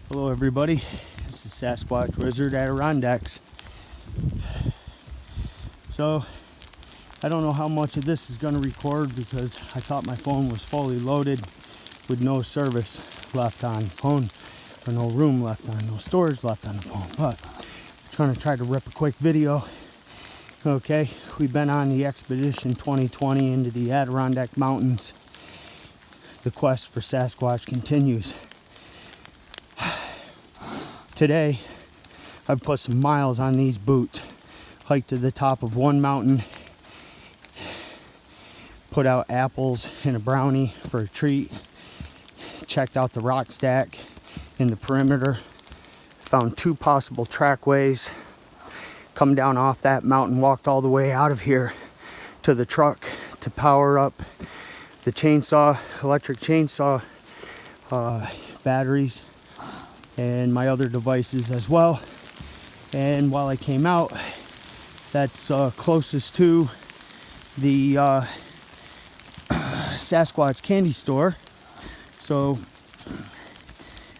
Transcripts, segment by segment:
Hello everybody, this is Sasquatch Wizard Adirondacks. So, I don't know how much of this is going to record because I thought my phone was fully loaded with no service left on the phone, or no room left on, no storage left on the phone. But I'm try to rip a quick video. Okay, we've been on the Expedition 2020 into the Adirondack Mountains. The quest for Sasquatch continues. Today, I've put some miles on these boots. Hiked to the top of one mountain. Put out apples and a brownie for a treat. Checked out the rock stack in the perimeter. Found two possible trackways. Come down off that mountain, walked all the way out of here to the truck to power up the chainsaw, electric chainsaw, batteries, and my other devices as well. And while I came out, that's closest to the Sasquatch candy store. So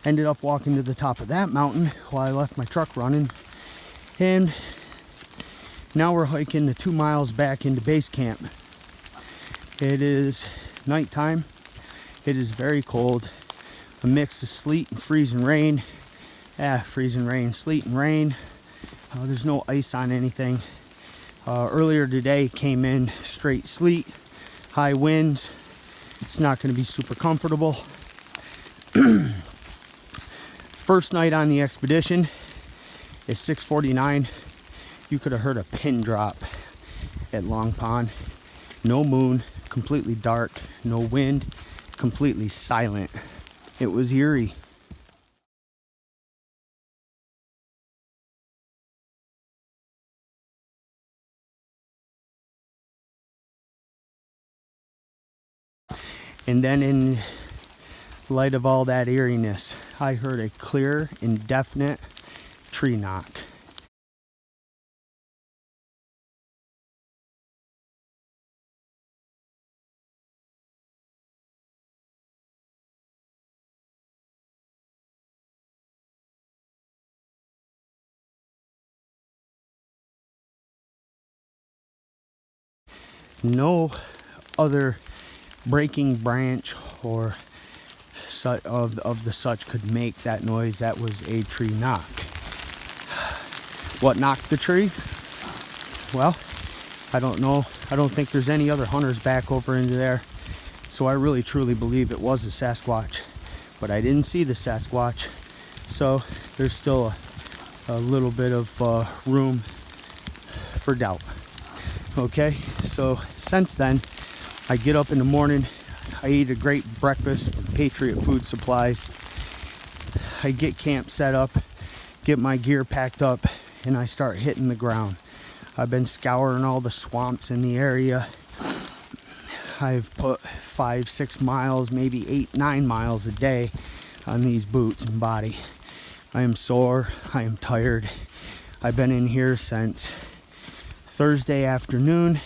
ended up walking to the top of that mountain while I left my truck running. And now we're hiking the 2 miles back into base camp. It is nighttime. It is very cold. A mix of sleet and freezing rain. Freezing rain, sleet and rain. There's no ice on anything. Earlier today came in straight sleet, high winds. It's not going to be super comfortable. First night on the expedition. It's 6:49. You could have heard a pin drop at Long Pond. No moon, completely dark, no wind, completely silent. It was eerie. And then in light of all that eeriness, I heard a clear, indefinite tree knock. No other breaking branch or of the such could make that noise. That was a tree knock. What knocked the tree? Well, I don't know. I don't think there's any other hunters back over into there. So I really truly believe it was a Sasquatch. But I didn't see the Sasquatch. So there's still a little bit of room for doubt. Okay, so since then, I get up in the morning. I eat a great breakfast from Patriot Food Supplies. I get camp set up, get my gear packed up, and I start hitting the ground. I've been scouring all the swamps in the area. I've put 5-6 miles, maybe 8-9 miles a day on these boots and body. I am sore, I am tired. I've been in here since Thursday afternoon.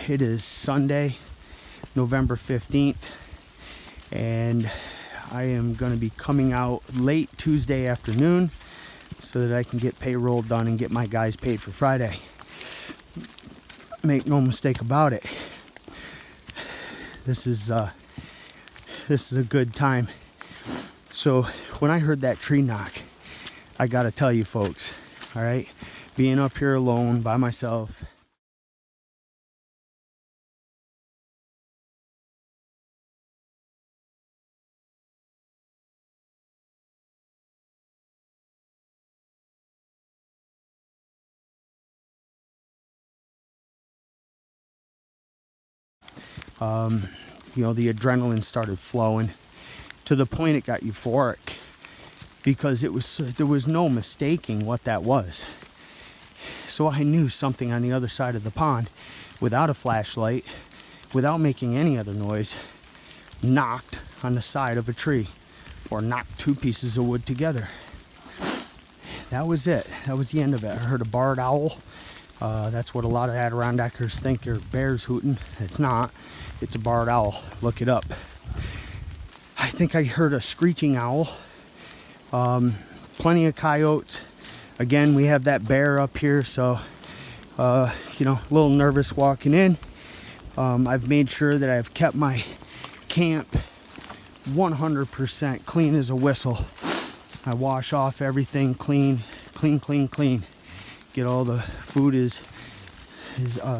It is Sunday, November 15th, and I am going to be coming out late Tuesday afternoon so that I can get payroll done and get my guys paid for Friday. Make no mistake about it. This is a good time. So when I heard that tree knock, I got to tell you folks, all right, being up here alone by myself, the adrenaline started flowing to the point it got euphoric because there was no mistaking what that was. So I knew something on the other side of the pond, without a flashlight, without making any other noise, knocked on the side of a tree, or knocked two pieces of wood together. That was it. That was the end of it. I heard a barred owl. That's what a lot of Adirondackers think are bears hooting. It's not. It's a barred owl. Look it up. I think I heard a screeching owl. Plenty of coyotes. Again, we have that bear up here, so you know, a little nervous walking in. I've made sure that I've kept my camp 100% clean as a whistle. I wash off everything clean. Get all the food is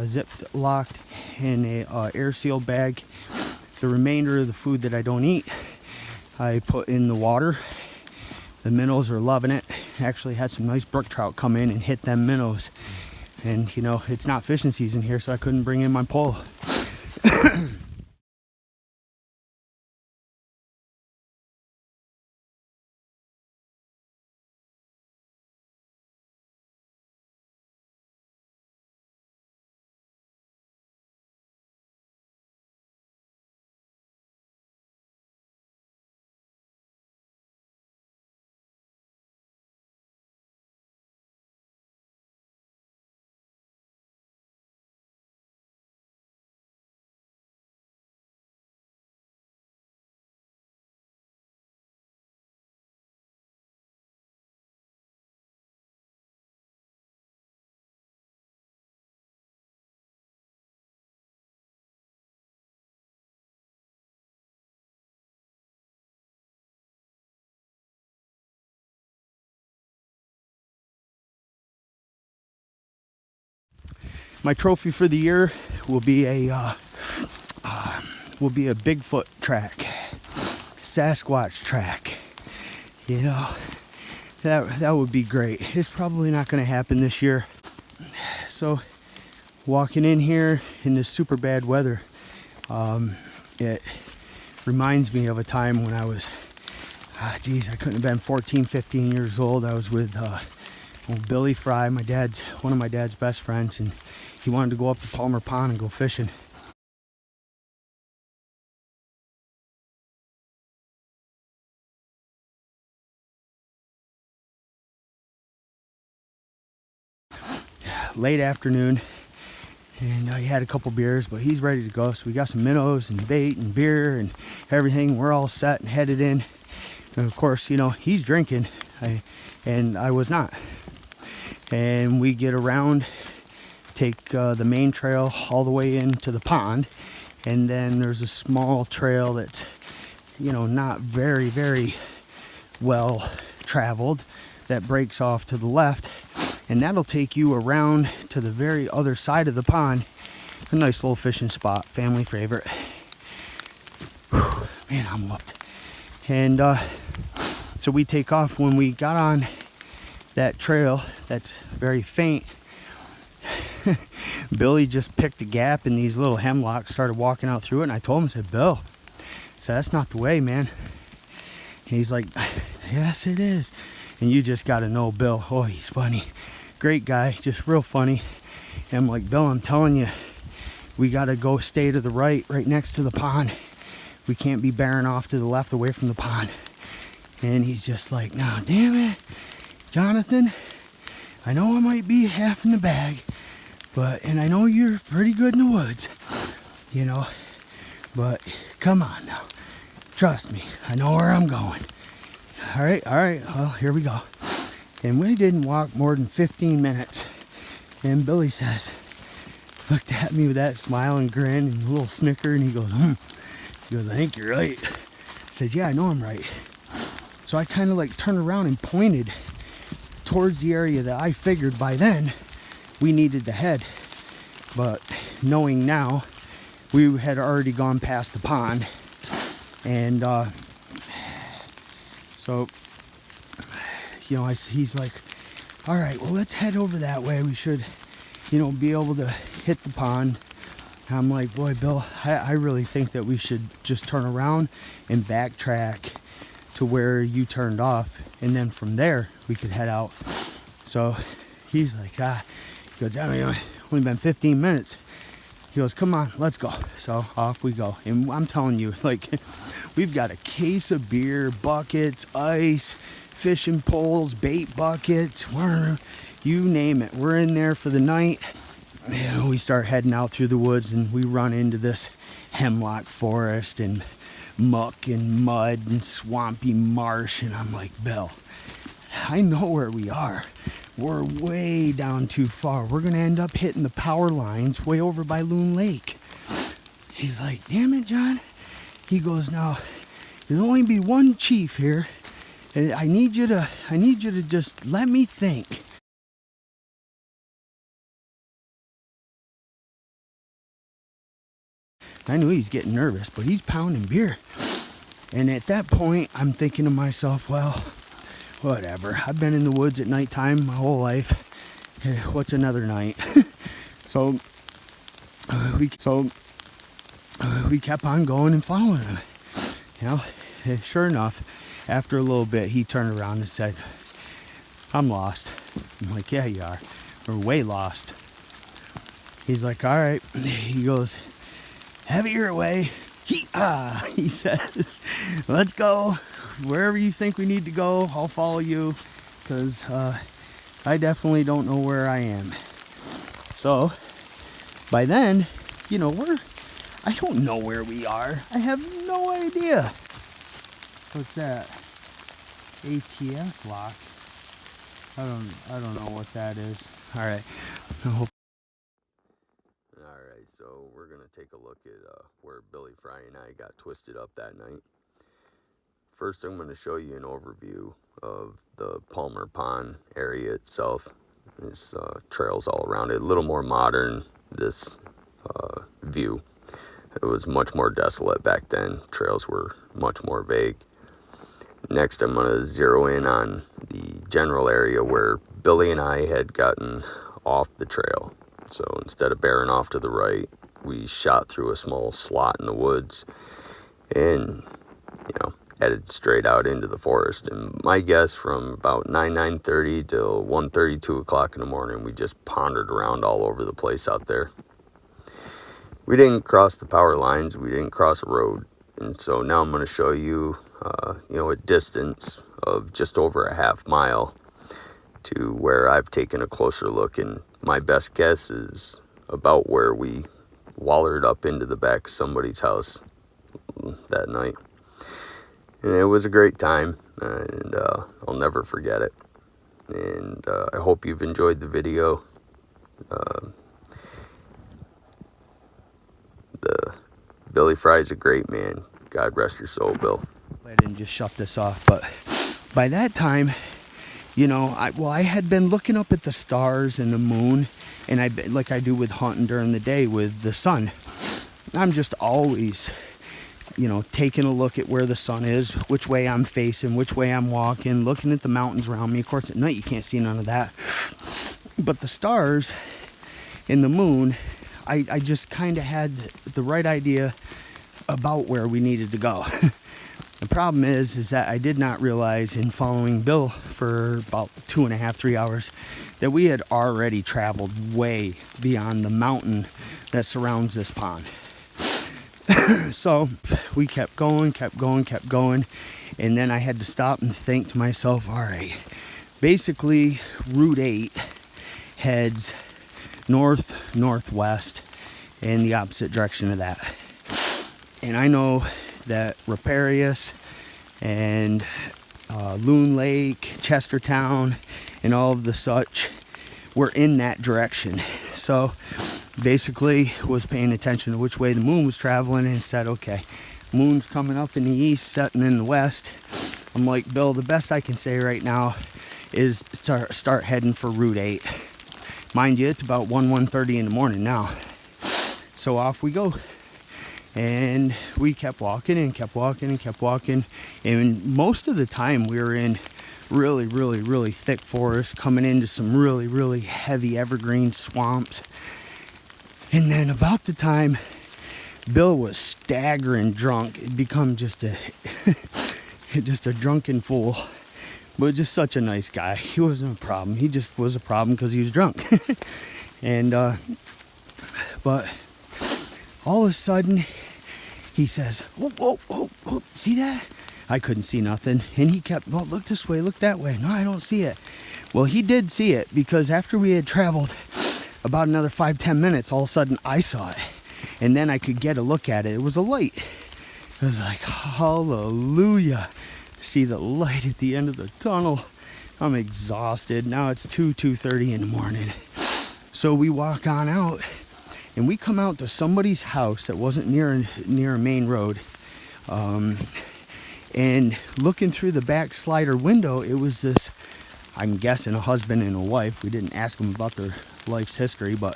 zipped, locked in a air sealed bag. The remainder of the food that I don't eat, I put in the water. The minnows are loving it. Actually had some nice brook trout come in and hit them minnows. And you know, it's not fishing season here, so I couldn't bring in my pole. My trophy for the year will be a Bigfoot track, Sasquatch track. You know, that would be great. It's probably not going to happen this year. So, walking in here in this super bad weather, it reminds me of a time when I was, I couldn't have been 14, 15 years old. I was with Billy Fry, one of my dad's best friends, and he wanted to go up to Palmer Pond and go fishing. Late afternoon, and he had a couple beers, but he's ready to go. So we got some minnows and bait and beer and everything. We're all set and headed in. And of course, you know, he's drinking, and I was not. And we get around, take the main trail all the way into the pond, and then there's a small trail that's, you know, not very, very well traveled that breaks off to the left, and that'll take you around to the very other side of the pond. A nice little fishing spot, family favorite. Whew, man, I'm whooped. And so we take off. When we got on that trail that's very faint, Billy just picked a gap in these little hemlocks, started walking out through it, and I told him, I said, Bill, so that's not the way, man. And he's like, yes, it is. And you just got to know Bill. Oh, he's funny. Great guy, just real funny. And I'm like, Bill, I'm telling you, we got to go stay to the right next to the pond. We can't be bearing off to the left away from the pond. And he's just like, no, damn it, Jonathan, I know I might be half in the bag, and I know you're pretty good in the woods, you know, but come on now, trust me, I know where I'm going. All right, well, here we go. And we didn't walk more than 15 minutes, and Billy says, looked at me with that smile and grin and a little snicker, and he goes, He goes, I think you're right. I said, yeah, I know I'm right. So I kind of like turned around and pointed towards the area that I figured by then we needed to head. But knowing now, we had already gone past the pond. And so, you know, he's like, all right, well, let's head over that way. We should, you know, be able to hit the pond. And I'm like, boy, Bill, I really think that we should just turn around and backtrack to where you turned off, and then from there we could head out. So he's like, he goes, I mean, only been 15 minutes. He goes, come on, let's go. So off we go. And I'm telling you, like, we've got a case of beer, buckets, ice, fishing poles, bait buckets, you name it. We're in there for the night. And we start heading out through the woods, and we run into this hemlock forest, and muck and mud and swampy marsh. And I'm like, Bill, I know where we are. We're way down too far. We're going to end up hitting the power lines way over by Loon Lake. He's like, damn it, John. He goes, now, there'll only be one chief here. And I need you to just let me think. I knew he's getting nervous, but he's pounding beer. And at that point, I'm thinking to myself, well, whatever. I've been in the woods at nighttime my whole life. What's another night? So we kept on going and following him. You know, sure enough, after a little bit, he turned around and said, I'm lost. I'm like, yeah, you are. We're way lost. He's like, all right. He goes, have it your way. He says, let's go. Wherever you think we need to go, I'll follow you. Because I definitely don't know where I am. So, by then, you know, I don't know where we are. I have no idea. What's that? ATF lock. I don't know what that is. All right. Alright, so we're going to take a look at where Billy Fry and I got twisted up that night. First, I'm going to show you an overview of the Palmer Pond area itself. There's trails all around it. A little more modern, this view. It was much more desolate back then. Trails were much more vague. Next, I'm going to zero in on the general area where Billy and I had gotten off the trail. So instead of bearing off to the right, we shot through a small slot in the woods and, you know, headed straight out into the forest. And my guess, from about 9:30 till 1:30, 2 o'clock in the morning, we just pondered around all over the place out there. We didn't cross the power lines. We didn't cross a road. And so now I'm going to show you, a distance of just over a half mile to where I've taken a closer look. And my best guess is about where we wallered up into the back of somebody's house that night. And it was a great time, and I'll never forget it. And I hope you've enjoyed the video. Billy Fry's a great man. God rest your soul, Bill. I didn't just shut this off, but by that time, you know, I had been looking up at the stars and the moon, and like I do with hunting during the day with the sun. I'm just always, you know, taking a look at where the sun is, which way I'm facing, which way I'm walking, looking at the mountains around me. Of course, at night you can't see none of that. But the stars and the moon, I just kind of had the right idea about where we needed to go. The problem is that I did not realize, in following Bill for about 2.5, 3 hours, that we had already traveled way beyond the mountain that surrounds this pond. So we kept going, and then I had to stop and think to myself, all right, basically Route 8 heads northwest in the opposite direction of that. And I know that Riparius and Loon Lake, Chestertown, and all of the such were in that direction. So basically was paying attention to which way the moon was traveling and said, okay, moon's coming up in the east, setting in the west. I'm like, Bill, the best I can say right now is start heading for Route 8. Mind you, it's about 1:30 in the morning now. So off we go. And we kept walking. And most of the time we were in really thick forest, coming into some really heavy evergreen swamps. And then about the time Bill was staggering drunk, it'd become just a drunken fool. But just such a nice guy. He wasn't a problem. He just was a problem because he was drunk. And but all of a sudden he says, whoa, see that? I couldn't see nothing. And he kept, well, look this way, look that way. No, I don't see it. Well, he did see it, because after we had traveled about another 5-10 minutes, all of a sudden I saw it. And then I could get a look at it. It was a light. I was like, hallelujah. See the light at the end of the tunnel. I'm exhausted. Now it's 2:30 in the morning. So we walk on out, and we come out to somebody's house that wasn't near a main road. And looking through the back slider window, it was this, I'm guessing, a husband and a wife. We didn't ask them about their life's history, but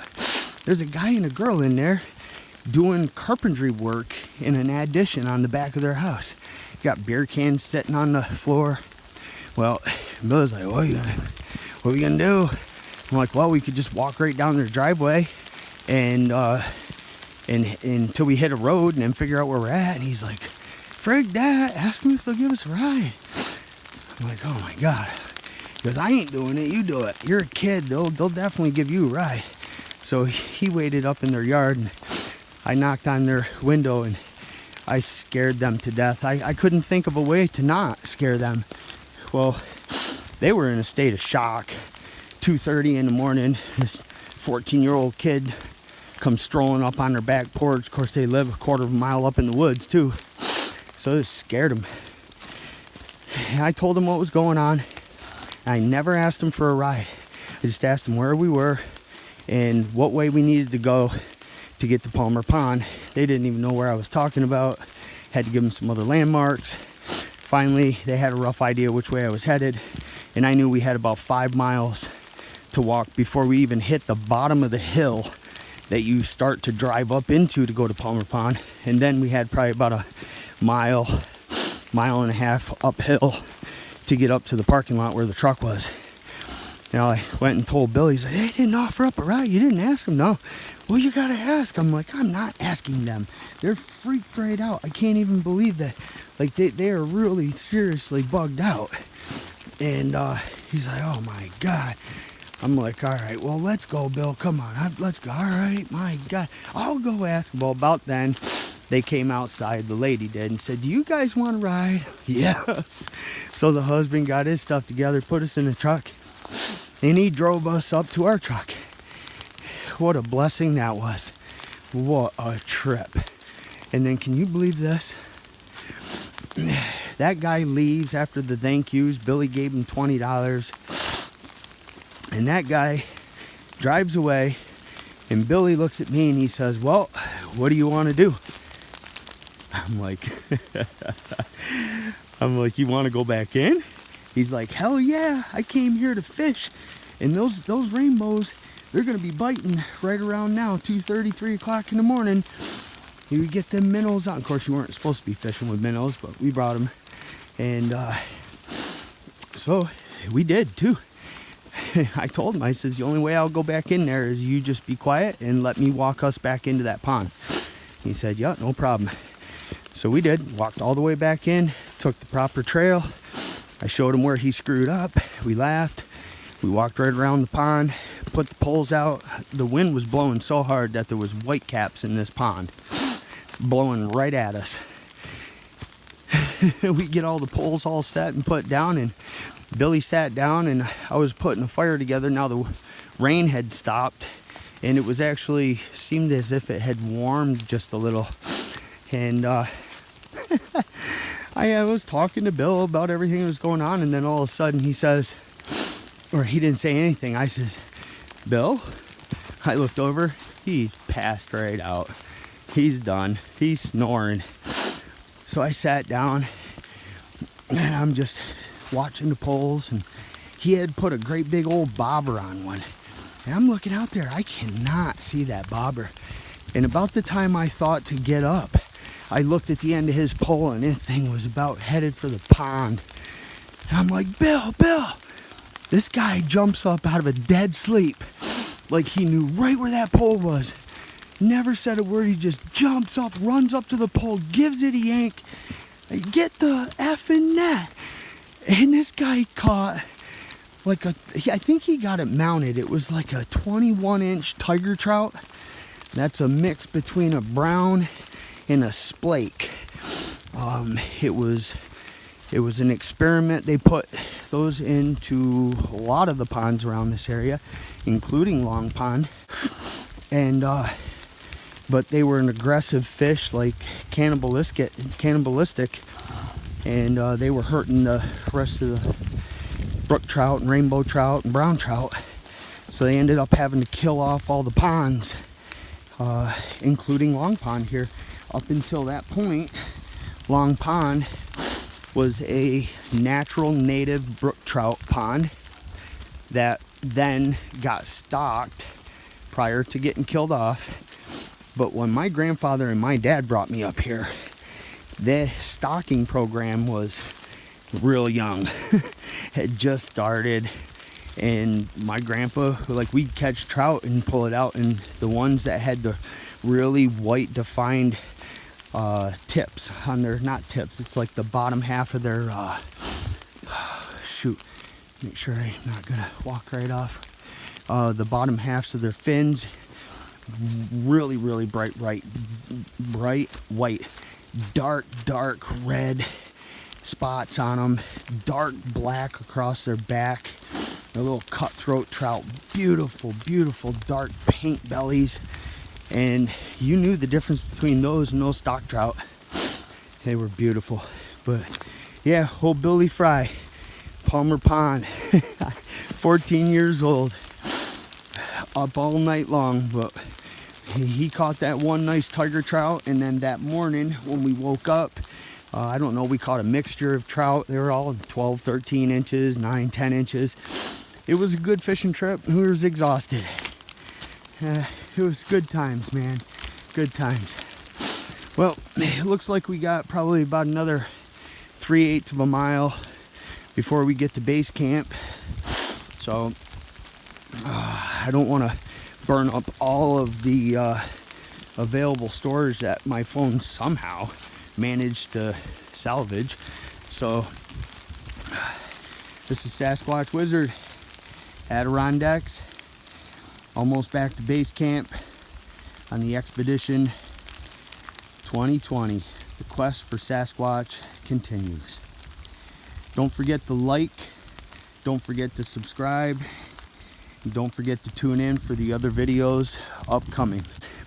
there's a guy and a girl in there doing carpentry work in an addition on the back of their house. Got beer cans sitting on the floor. Well, Bill's like, what are we gonna do? I'm like, well, we could just walk right down their driveway and until we hit a road and then figure out where we're at. And he's like, frig that, ask them if they'll give us a ride. I'm like, oh my God. He goes, I ain't doing it, you do it. You're a kid, they'll definitely give you a ride. So he waited up in their yard, and I knocked on their window, and I scared them to death. I couldn't think of a way to not scare them. Well, they were in a state of shock. 2:30 in the morning, this 14-year-old kid comes strolling up on their back porch. Of course, they live a quarter of a mile up in the woods too. So it scared them. I told them what was going on. I never asked them for a ride. I just asked them where we were and what way we needed to go to get to Palmer Pond. They didn't even know where I was talking about. Had to give them some other landmarks. Finally, they had a rough idea which way I was headed, and I knew we had about 5 miles to walk before we even hit the bottom of the hill that you start to drive up into to go to Palmer Pond. And then we had probably about a mile and a half uphill to get up to the parking lot where the truck was. You know, I went and told Billy, he's like, hey, didn't offer up a ride. You didn't ask him? No. Well, you gotta ask. I'm like, I'm not asking them. They're freaked right out. I can't even believe that. Like, they are really seriously bugged out. And he's like, oh my God. I'm like, all right, well, let's go, Bill. Come on, let's go. All right, my God. I'll go ask. Well, about then, they came outside, the lady did, and said, do you guys want to ride? Yes. So the husband got his stuff together, put us in the truck, and he drove us up to our truck. What a blessing that was. What a trip. And then, can you believe this? That guy leaves after the thank yous. Billy gave him $20. And that guy drives away, and Billy looks at me and he says, well, what do you want to do? I'm like, you want to go back in? He's like, hell yeah, I came here to fish. And those rainbows, they're going to be biting right around now, 2:30, 3 o'clock in the morning. You get them minnows out. Of course, you weren't supposed to be fishing with minnows, but we brought them. And so we did too. I told him, I says, the only way I'll go back in there is you just be quiet and let me walk us back into that pond. He said, yeah, no problem. So we did, walked all the way back in, took the proper trail. I showed him where he screwed up. We laughed. We walked right around the pond, put the poles out. The wind was blowing so hard that there was whitecaps in this pond, blowing right at us. We get all the poles all set and put down, and Billy sat down, and I was putting a fire together. Now the rain had stopped, and it was actually seemed as if it had warmed just a little. And I was talking to Bill about everything that was going on, and then all of a sudden he says, or he didn't say anything. I says, Bill? I looked over. He's passed right out. He's done. He's snoring. So I sat down, and I'm just watching the poles, and he had put a great big old bobber on one. And I'm looking out there. I cannot see that bobber. And about the time I thought to get up, I looked at the end of his pole, and this thing was about headed for the pond. And I'm like, Bill. This guy jumps up out of a dead sleep like he knew right where that pole was. Never said a word. He just jumps up, runs up to the pole, gives it a yank. Get the effing net. And this guy caught I think he got it mounted. It was like a 21-inch tiger trout. That's a mix between a brown and a splake. It was an experiment. They put those into a lot of the ponds around this area, including Long Pond. And but they were an aggressive fish, like cannibalistic, and they were hurting the rest of the brook trout and rainbow trout and brown trout. So they ended up having to kill off all the ponds, including Long Pond here. Up until that point, Long Pond was a natural native brook trout pond that then got stocked prior to getting killed off. But when my grandfather and my dad brought me up here, the stocking program was real young. Had just started, and my grandpa, like, we'd catch trout and pull it out, and the ones that had the really white defined tips on their, not tips, it's like the bottom half of their shoot, make sure I'm not gonna walk right off, the bottom halves of their fins, really bright white, dark red spots on them, dark black across their back. A little cutthroat trout, beautiful dark paint bellies, and you knew the difference between those and those stock trout. They were beautiful. But yeah, old Billy Fry, Palmer Pond, 14 years old, up all night long. But he caught that one nice tiger trout, and then that morning when we woke up, I don't know, we caught a mixture of trout. They were all 12, 13 inches, 9, 10 inches. It was a good fishing trip. We was exhausted. It was good times, man. Good times. Well, it looks like we got probably about another 3/8 of a mile before we get to base camp. So I don't want to burn up all of the available storage that my phone somehow managed to salvage. So this is Sasquatch Wizard, Adirondacks, almost back to base camp on the expedition 2020. The quest for Sasquatch continues. Don't forget to like, don't forget to subscribe, and don't forget to tune in for the other videos upcoming.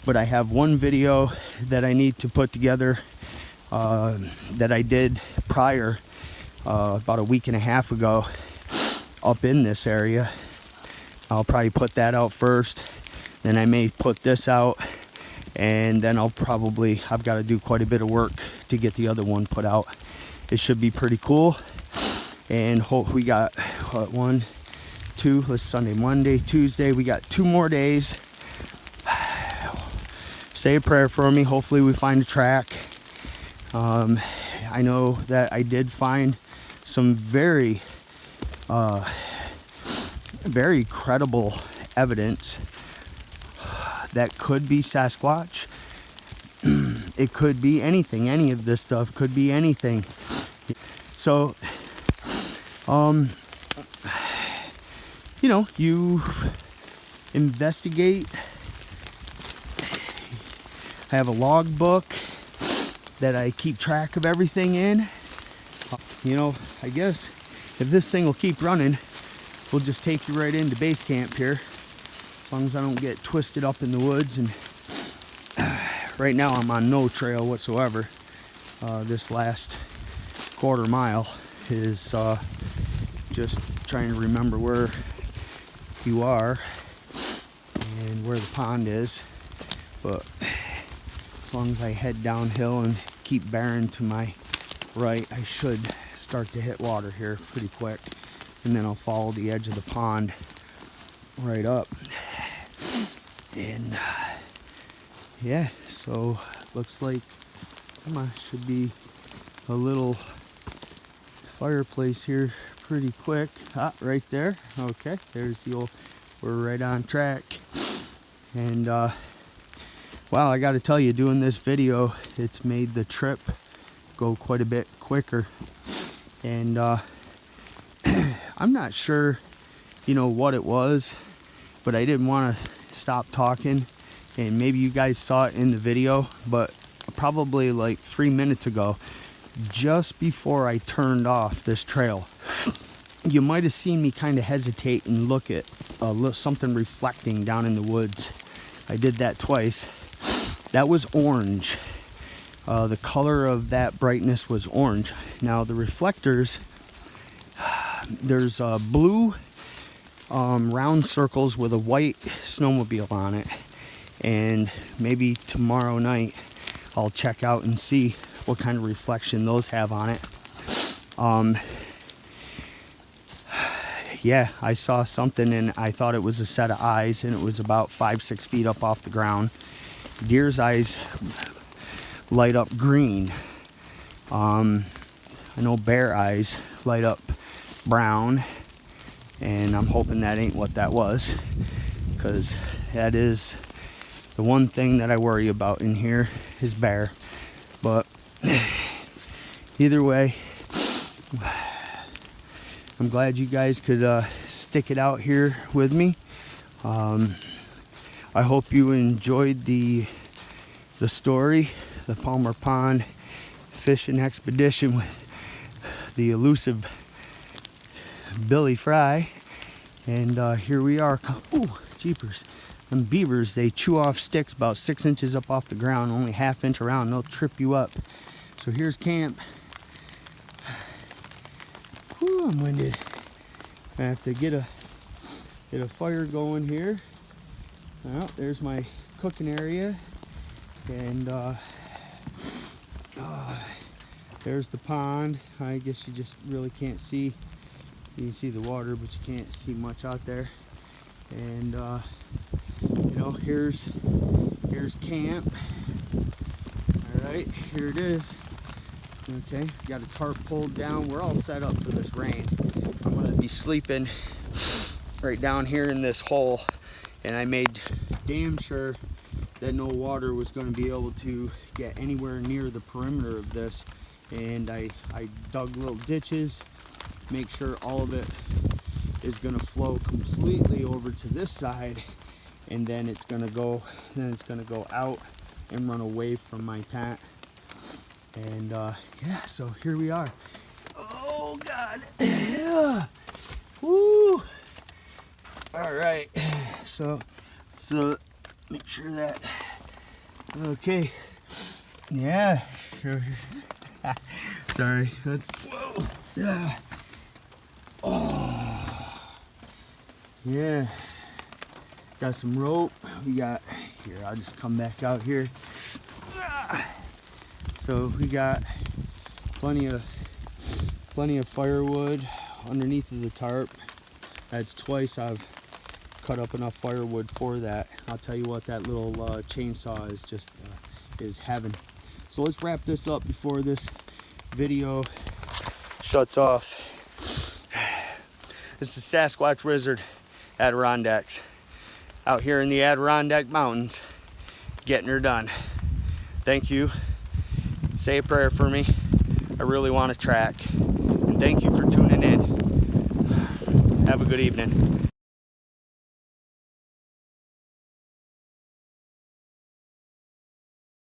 But I have one video that I need to put together that I did prior, about a week and a half ago, up in this area. I'll probably put that out first, then I may put this out, and then I've got to do quite a bit of work to get the other one put out. It should be pretty cool. And we got what, 1, 2, let's Sunday, Monday, Tuesday, we got 2 more days. Say a prayer for me. Hopefully we find a track. I know that I did find some very credible evidence that could be Sasquatch. It could be anything. Any of this stuff could be anything. So, you investigate. I have a log book that I keep track of everything in. I guess if this thing will keep running, we'll just take you right into base camp here, as long as I don't get twisted up in the woods. And right now I'm on no trail whatsoever. This last quarter mile is just trying to remember where you are and where the pond is. But as long as I head downhill and keep bearing to my right, I should start to hit water here pretty quick, and then I'll follow the edge of the pond right up. And yeah, so looks like should be a little fireplace here pretty quick. Right there. Okay, there's the old, we're right on track. And wow, I gotta tell you, doing this video, it's made the trip go quite a bit quicker. And I'm not sure, what it was, but I didn't want to stop talking. And maybe you guys saw it in the video, but probably like 3 minutes ago, just before I turned off this trail, you might have seen me kind of hesitate and look at something reflecting down in the woods. I did that twice. That was orange. The color of that brightness was orange. Now the reflectors, there's blue round circles with a white snowmobile on it, and maybe tomorrow night I'll check out and see what kind of reflection those have on it. Yeah, I saw something and I thought it was a set of eyes, and it was about 5-6 feet up off the ground. Deer's eyes light up green. I know bear eyes light up brown, and I'm hoping that ain't what that was, because that is the one thing that I worry about in here is bear. But either way, I'm glad you guys could stick it out here with me. I hope you enjoyed the story, the Palmer Pond fishing expedition with the elusive Billy Fry. And here we are. Ooh, jeepers. Them beavers, they chew off sticks about 6 inches up off the ground, only ½ inch around, and they'll trip you up. So here's camp. Whew, I'm winded. I have to get a fire going here. Well, there's my cooking area, and there's the pond. I guess you just really can't see. You can see the water, but you can't see much out there. And you know, here's camp. All right, here it is. Okay, got a tarp pulled down. We're all set up for this rain. I'm gonna be sleeping right down here in this hole, and I made damn sure that no water was gonna be able to get anywhere near the perimeter of this. And I dug little ditches, make sure all of it is gonna flow completely over to this side, and then it's gonna go out and run away from my tent. And yeah, so here we are. Oh God, yeah, woo. All right, so make sure that, okay, yeah, sure. Sorry, that's, whoa, yeah. Oh, yeah, got some rope. We got, here, I'll just come back out here. So we got plenty of firewood underneath of the tarp. That's twice I've cut up enough firewood for that. I'll tell you what, that little chainsaw is just is heaven. So let's wrap this up before this video shuts off. This is Sasquatch Wizard, Adirondacks, out here in the Adirondack Mountains, getting her done. Thank you. Say a prayer for me. I really want to track. And thank you for tuning in. Have a good evening.